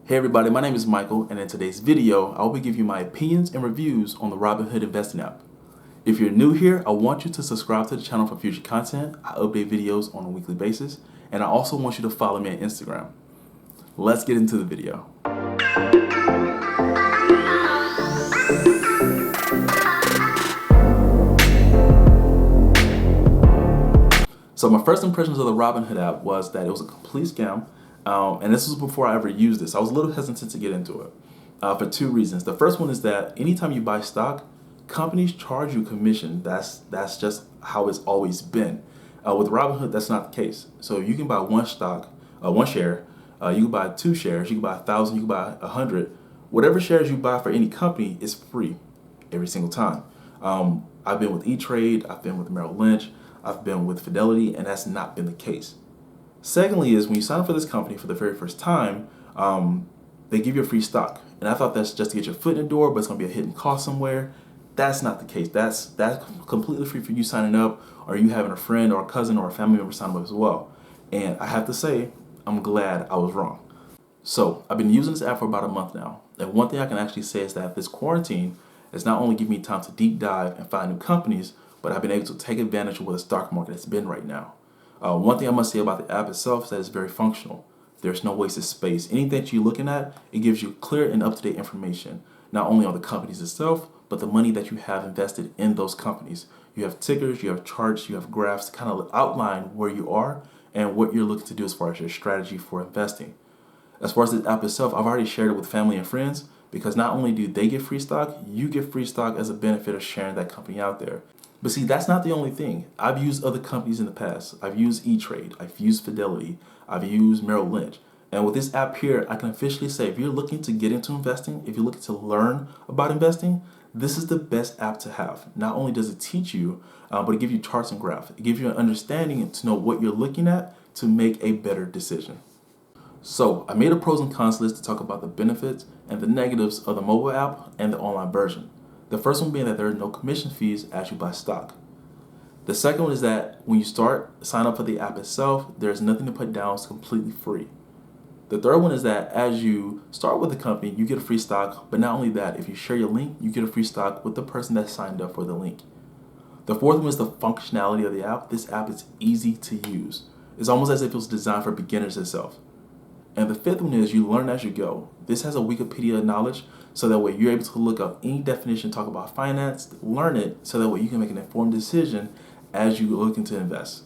Hey everybody, my name is Michael, and in today's video, I will be giving you my opinions and reviews on the Robinhood investing app. If you're new here, I want you to subscribe to the channel for future content. I update videos on a weekly basis, and I also want you to follow me on Instagram. Let's get into the video. So my first impressions of the Robinhood app was that it was a complete scam. And this was before I ever used this. I was a little hesitant to get into it for two reasons. The first one is that anytime you buy stock, companies charge you commission. That's just how it's always been. With Robinhood, that's not the case. So you can buy one share. You can buy 2 shares. You can buy 1,000. You can buy 100. Whatever shares you buy for any company is free every single time. I've been with E-Trade. I've been with Merrill Lynch. I've been with Fidelity, and that's not been the case. Secondly is when you sign up for this company for the very first time, they give you a free stock. And I thought that's just to get your foot in the door, but it's going to be a hidden cost somewhere. That's not the case. That's completely free for you signing up, or you having a friend or a cousin or a family member sign up as well. And I have to say, I'm glad I was wrong. So I've been using this app for about a month now. And one thing I can actually say is that this quarantine has not only given me time to deep dive and find new companies, but I've been able to take advantage of where the stock market has been right now. One thing I must say about the app itself is that it's very functional. There's no wasted space. Anything that you're looking at, it gives you clear and up-to-date information, not only on the companies itself, but the money that you have invested in those companies. You have tickers, you have charts, you have graphs to kind of outline where you are and what you're looking to do as far as your strategy for investing. As far as the app itself, I've already shared it with family and friends because not only do they get free stock, you get free stock as a benefit of sharing that company out there. But see, that's not the only thing. I've used other companies in the past. I've used E-Trade. I've used Fidelity. I've used Merrill Lynch. And with this app here, I can officially say if you're looking to get into investing, if you're looking to learn about investing, this is the best app to have. Not only does it teach you, but it gives you charts and graphs. It gives you an understanding and to know what you're looking at to make a better decision. So I made a pros and cons list to talk about the benefits and the negatives of the mobile app and the online version. The first one being that there are no commission fees as you buy stock. The second one is that when you sign up for the app itself, there's nothing to put down, it's completely free. The third one is that as you start with the company, you get a free stock, but not only that, if you share your link, you get a free stock with the person that signed up for the link. The fourth one is the functionality of the app. This app is easy to use. It's almost as if it was designed for beginners itself. And the fifth one is you learn as you go. This has a Wikipedia knowledge, so that way you're able to look up any definition, talk about finance, learn it, so that way you can make an informed decision as you look to invest.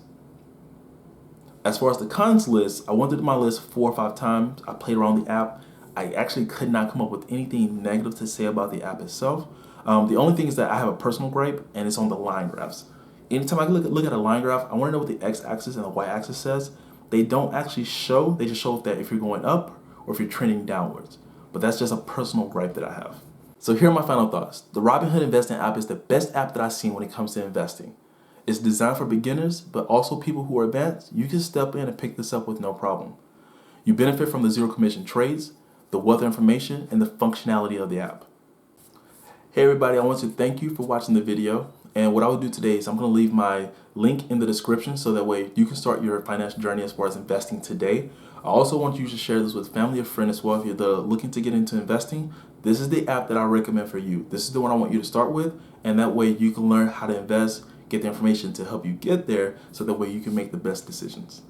As far as the cons list, I went through my list 4 or 5 times. I played around the app. I actually could not come up with anything negative to say about the app itself. The only thing is that I have a personal gripe, and it's on the line graphs. Anytime I look at a line graph, I want to know what the x-axis and the y-axis says. They don't actually show. They just show that if you're going up or if you're trending downwards. But that's just a personal gripe that I have. So here are my final thoughts. The Robinhood investing app is the best app that I've seen when it comes to investing. It's designed for beginners, but also people who are advanced. You can step in and pick this up with no problem. You benefit from the zero commission trades, the wealth of information, and the functionality of the app. Hey everybody, I want to thank you for watching the video. And what I will do today is I'm going to leave my link in the description so that way you can start your financial journey as far as investing today. I also want you to share this with family or friends as well. If you're looking to get into investing, this is the app that I recommend for you. This is the one I want you to start with, and that way you can learn how to invest, get the information to help you get there so that way you can make the best decisions.